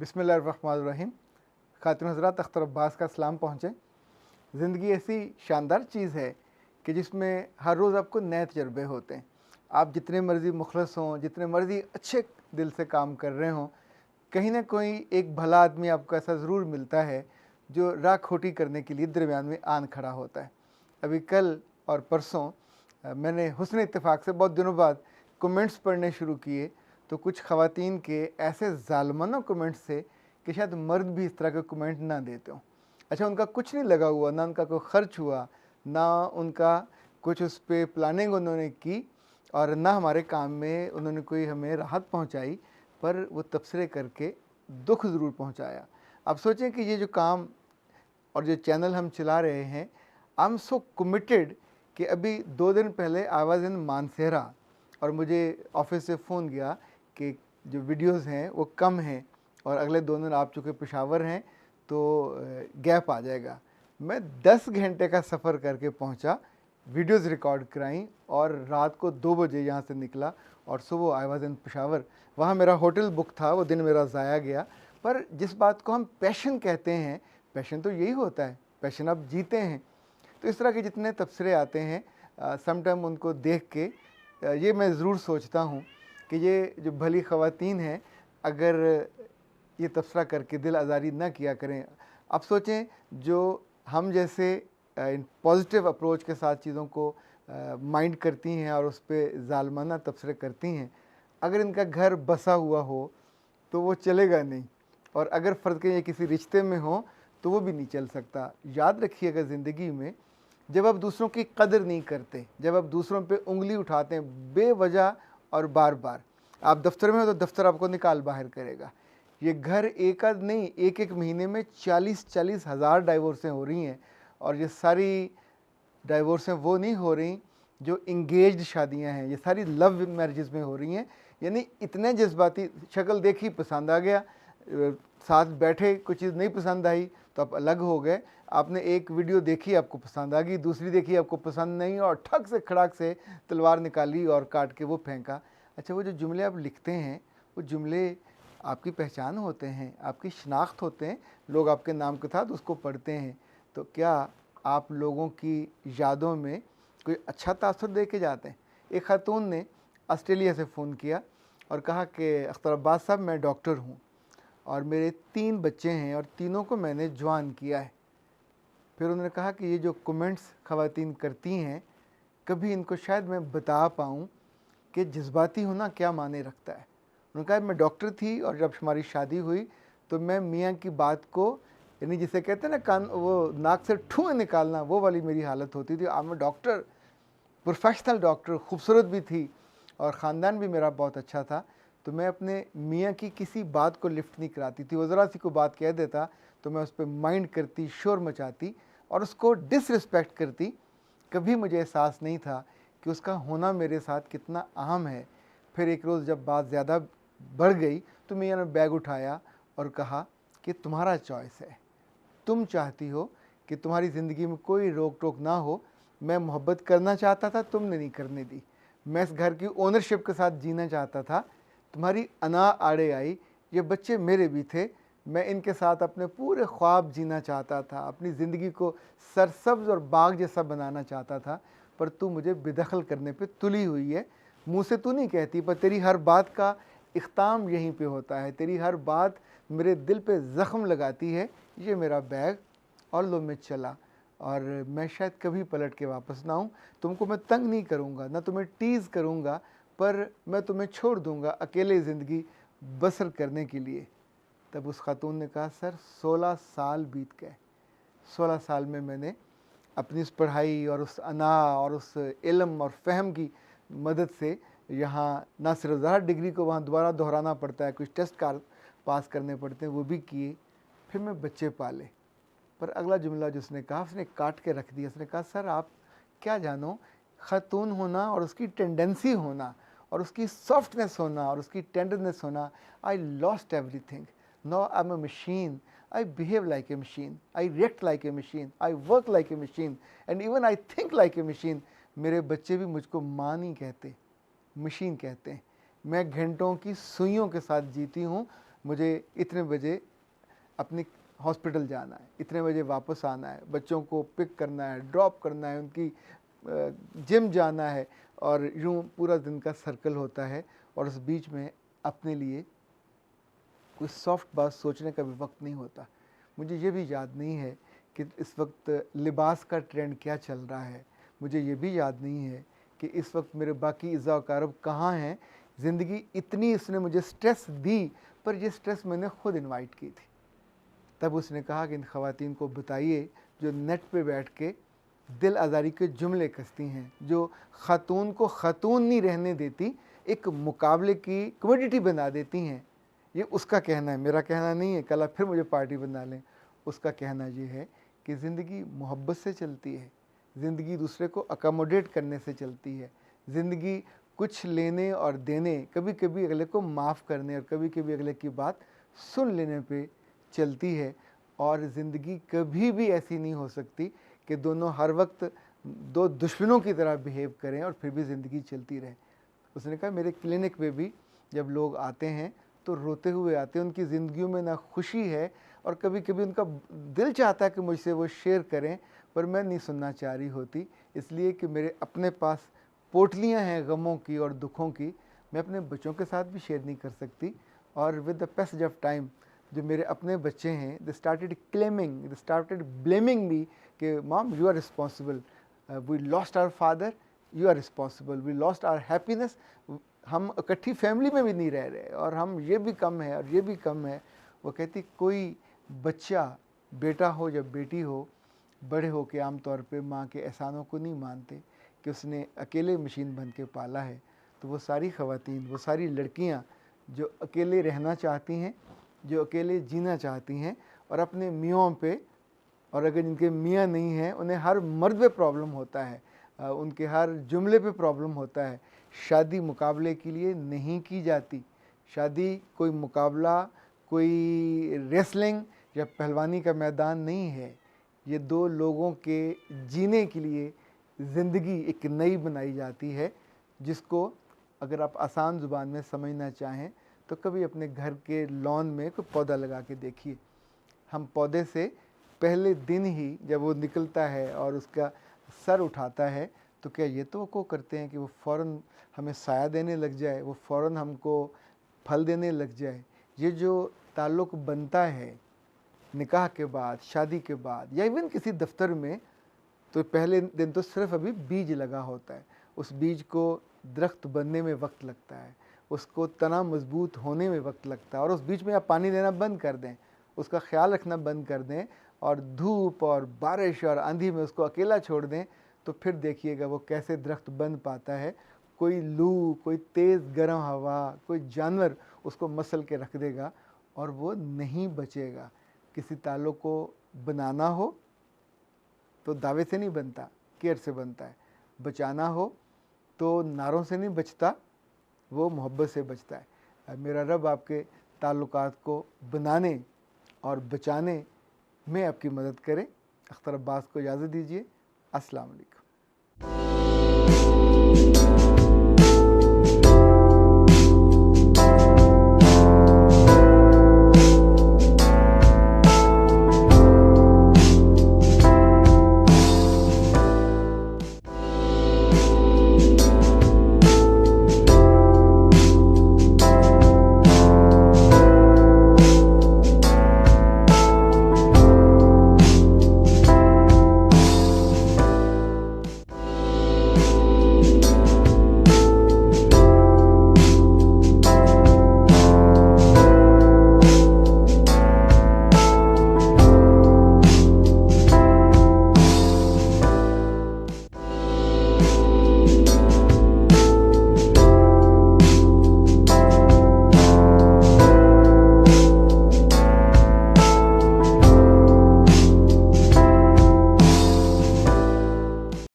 बिस्मिल्लाहिर्रहमानिर्रहीम। खातिन हज़रात, अख्तर अब्बास का सलाम पहुँचे। ज़िंदगी ऐसी शानदार चीज़ है कि जिसमें हर रोज़ आपको नए तजर्बे होते हैं। आप जितने मर्ज़ी मुखलस हों, जितने मर्ज़ी अच्छे दिल से काम कर रहे हों, कहीं ना कहीं एक भला आदमी आपको ऐसा ज़रूर मिलता है जो राह खोटी करने के लिए दरमियान में आन खड़ा होता है। अभी कल और परसों मैंने हुस्न इत्तेफाक से बहुत दिनों बाद कमेंट्स पढ़ने शुरू किए, तो कुछ ख़वातीन के ऐसे ज़ालमाना कमेंट्स थे कि शायद मर्द भी इस तरह के कमेंट ना देते हों। अच्छा, उनका कुछ नहीं लगा हुआ, ना उनका कोई ख़र्च हुआ, ना उनका कुछ उस पर प्लानिंग उन्होंने की, और ना हमारे काम में उन्होंने कोई हमें राहत पहुंचाई, पर वो तबसरे करके दुख ज़रूर पहुंचाया। अब सोचें कि ये जो काम और जो चैनल हम चला रहे हैं, आई एम सो कमिटेड कि अभी 2 दिन पहले आई वाज इन मानसेरा और मुझे ऑफिस से फ़ोन गया कि जो वीडियोस हैं वो कम हैं और अगले 2 दिन आप चूँकि पेशावर हैं तो गैप आ जाएगा। मैं 10 घंटे का सफ़र करके पहुंचा, वीडियोस रिकॉर्ड कराई और रात को 2 बजे यहाँ से निकला और सुबह आई वाज इन पेशावर। वहाँ मेरा होटल बुक था, वो दिन मेरा ज़ाया गया। पर जिस बात को हम पैशन कहते हैं, पैशन तो यही होता है, पैशन आप जीते हैं। तो इस तरह के जितने तबसरे आते हैं, समटाइम उनको देख के ये मैं ज़रूर सोचता हूँ कि ये जो भली ख़वातीन हैं, अगर ये तबसरा करके दिल आज़ारी ना किया करें। अब सोचें, जो हम जैसे इन पॉजिटिव अप्रोच के साथ चीज़ों को माइंड करती हैं और उस पर ज़ालमाना तबसरे करती हैं, अगर इनका घर बसा हुआ हो तो वो चलेगा नहीं, और अगर फ़र्ज़ के ये किसी रिश्ते में हो तो वो भी नहीं चल सकता। याद रखिएगा, ज़िंदगी में जब आप दूसरों की कदर नहीं करते, जब आप दूसरों पे उंगली उठाते हैं बेवजह और बार बार, आप दफ्तर में हो तो दफ्तर आपको निकाल बाहर करेगा। ये घर एक आध नहीं, एक एक महीने में 40-40 हज़ार डाइवोर्सें हो रही हैं, और ये सारी डाइवोर्सें वो नहीं हो रही जो इंगेज्ड शादियां हैं, ये सारी लव मैरिजेस में हो रही हैं। यानी इतने जज्बाती, शक्ल देखी पसंद आ गया, साथ बैठे कुछ चीज़ नहीं पसंद आई तो आप अलग हो गए, आपने एक वीडियो देखी आपको पसंद आ गई, दूसरी देखी आपको पसंद नहीं, और ठक से खड़ाक से तलवार निकाली और काट के वो फेंका। अच्छा, वो जो जुमले आप लिखते हैं, वो जुमले आपकी पहचान होते हैं, आपकी शनाख्त होते हैं, लोग आपके नाम के साथ उसको पढ़ते हैं। तो क्या आप लोगों की यादों में कोई अच्छा तासुर दे के जाते हैं? एक खातून ने ऑस्ट्रेलिया से फ़ोन किया और कहा कि अख्तर अब्बास साहब, मैं डॉक्टर हूँ और मेरे 3 बच्चे हैं और तीनों को मैंने जवान किया है। फिर उन्होंने कहा कि ये जो कमेंट्स ख़वातीन करती हैं, कभी इनको शायद मैं बता पाऊँ कि जज्बाती होना क्या माने रखता है। उन्होंने कहा, मैं डॉक्टर थी और जब हमारी शादी हुई तो मैं मियाँ की बात को, यानी जिसे कहते हैं ना कान, वो नाक से ठुआ निकालना, वो वाली मेरी हालत होती थी। अब मैं डॉक्टर, प्रोफेशनल डॉक्टर, खूबसूरत भी थी और ख़ानदान भी मेरा बहुत अच्छा था, तो मैं अपने मियाँ की किसी बात को लिफ्ट नहीं कराती थी। वो ज़रा सी को बात कह देता तो मैं उस पर माइंड करती, शोर मचाती और उसको डिसरिस्पेक्ट करती। कभी मुझे एहसास नहीं था कि उसका होना मेरे साथ कितना अहम है। फिर एक रोज़ जब बात ज़्यादा बढ़ गई तो मियाँ ने बैग उठाया और कहा कि तुम्हारा चॉइस है, तुम चाहती हो कि तुम्हारी ज़िंदगी में कोई रोक टोक ना हो। मैं मोहब्बत करना चाहता था, तुमने नहीं करने दी। मैं इस घर की ओनरशिप के साथ जीना चाहता था, तुम्हारी अना आड़े आई। ये बच्चे मेरे भी थे, मैं इनके साथ अपने पूरे ख्वाब जीना चाहता था, अपनी ज़िंदगी को सरसब्ज़ और बाग जैसा बनाना चाहता था, पर तू मुझे बेदखल करने पे तुली हुई है। मुँह से तू नहीं कहती, पर तेरी हर बात का इख्ताम यहीं पे होता है, तेरी हर बात मेरे दिल पे ज़ख्म लगाती है। ये मेरा बैग और लो मैं चला, और मैं शायद कभी पलट के वापस ना आऊँ। तुमको मैं तंग नहीं करूँगा, ना तुम्हें टीज़ करूँगा, पर मैं तुम्हें छोड़ दूँगा अकेले ज़िंदगी बसर करने के लिए। तब उस खातून ने कहा, सर 16 साल बीत गए, 16 साल में मैंने अपनी उस पढ़ाई और उस अना और उस इल्म और फ़हम की मदद से, यहाँ ना सिर्फ ज़रा डिग्री को वहाँ दोबारा दोहराना पड़ता है, कुछ टेस्ट पास करने पड़ते हैं, वो भी किए, फिर मैं बच्चे पाले। पर अगला जुमला जो उसने कहा, उसने काट के रख दिया। उसने कहा, सर आप क्या जानो, ख़ातून होना और उसकी टेंडेंसी होना और उसकी सॉफ्टनेस होना और उसकी टेंडरनेस होना, I lost everything. Now I am a machine, I behave like a machine, I react like a machine, I work like a machine, and even I think like a machine. मेरे बच्चे भी मुझको माँ नहीं कहते, machine कहते हैं। मैं घंटों की सुइयों के साथ जीती हूँ, मुझे इतने बजे अपनी हॉस्पिटल जाना है, इतने बजे वापस आना है, बच्चों को पिक करना है, ड्रॉप करना है, उनकी जिम जाना है, और यूँ पूरा दिन का सर्कल होता है। और उस बीच में अपने लिए कोई सॉफ्ट बात सोचने का भी वक्त नहीं होता। मुझे ये भी याद नहीं है कि इस वक्त लिबास का ट्रेंड क्या चल रहा है। मुझे ये भी याद नहीं है कि इस वक्त मेरे बाकी इज़्ज़ा व कारब कहाँ हैं। ज़िंदगी इतनी इसने मुझे स्ट्रेस दी, पर ये स्ट्रेस मैंने खुद इनवाइट की थी। तब उसने कहा कि इन ख़वातीन को बताइए जो नेट पे बैठ के दिल आज़ारी के जुमले कसती हैं, जो ख़ातून को ख़ातून नहीं रहने देती, एक मुकाबले की कमोडिटी बना देती हैं। ये उसका कहना है, मेरा कहना नहीं है, कल आप फिर मुझे पार्टी बना लें। उसका कहना ये है कि ज़िंदगी मोहब्बत से चलती है, ज़िंदगी दूसरे को अकोमोडेट करने से चलती है, ज़िंदगी कुछ लेने और देने, कभी कभी अगले को माफ़ करने और कभी कभी अगले की बात सुन लेने पे चलती है। और ज़िंदगी कभी भी ऐसी नहीं हो सकती कि दोनों हर वक्त दो दुश्मनों की तरह बिहेव करें और फिर भी ज़िंदगी चलती रहे। उसने कहा मेरे क्लिनिक पे भी जब लोग आते हैं तो रोते हुए आते हैं, उनकी ज़िंदगियों में ना खुशी है, और कभी कभी उनका दिल चाहता है कि मुझसे वो शेयर करें, पर मैं नहीं सुनना चाह रही होती, इसलिए कि मेरे अपने पास पोटलियाँ हैं गमों की और दुखों की, मैं अपने बच्चों के साथ भी शेयर नहीं कर सकती। और with the passage of time जो मेरे अपने बच्चे हैं, they started claiming, they started blaming me कि mom you are responsible, we lost our father, you are responsible, we lost our happiness, हम इकट्ठी फैमिली में भी नहीं रह रहे और हम ये भी कम है और ये भी कम है। वो कहती कोई बच्चा, बेटा हो या बेटी हो, बड़े हो के आम तौर पे माँ के एहसानों को नहीं मानते कि उसने अकेले मशीन बन के पाला है। तो वो सारी ख़वातीन, वो सारी लड़कियाँ जो अकेले रहना चाहती हैं, जो अकेले जीना चाहती हैं और अपने मियों पे, और अगर जिनके मियाँ नहीं हैं उन्हें हर मर्द पे प्रॉब्लम होता है, उनके हर जुमले पे प्रॉब्लम होता है। शादी मुकाबले के लिए नहीं की जाती, शादी कोई मुकाबला, कोई रेसलिंग या पहलवानी का मैदान नहीं है। ये दो लोगों के जीने के लिए ज़िंदगी एक नई बनाई जाती है, जिसको अगर आप आसान ज़ुबान में समझना चाहें तो कभी अपने घर के लॉन में कोई पौधा लगा के देखिए। हम पौधे से पहले दिन ही जब वो निकलता है और उसका सर उठाता है, तो क्या ये तो वो करते हैं कि वो फ़ौरन हमें साया देने लग जाए, वो फ़ौरन हमको फल देने लग जाए। ये जो ताल्लुक़ बनता है निकाह के बाद, शादी के बाद, या इवन किसी दफ्तर में, तो पहले दिन तो सिर्फ अभी बीज लगा होता है, उस बीज को दरख्त बनने में वक्त लगता है, उसको तना मजबूत होने में वक्त लगता है। और उस बीच में आप पानी देना बंद कर दें, उसका ख्याल रखना बंद कर दें, और धूप और बारिश और आंधी में उसको अकेला छोड़ दें, तो फिर देखिएगा वो कैसे दरख्त बन पाता है। कोई लू, कोई तेज़ गर्म हवा, कोई जानवर उसको मसल के रख देगा और वो नहीं बचेगा। किसी ताल्लुक़ को बनाना हो तो दावे से नहीं बनता, केयर से बनता है। बचाना हो तो नारों से नहीं बचता, वो मोहब्बत से बचता है। मेरा रब आपके ताल्लुकात को बनाने और बचाने में आपकी मदद करे। अख्तर अब्बास को इजाज़त दीजिए। अस्सलाम वालेकुम।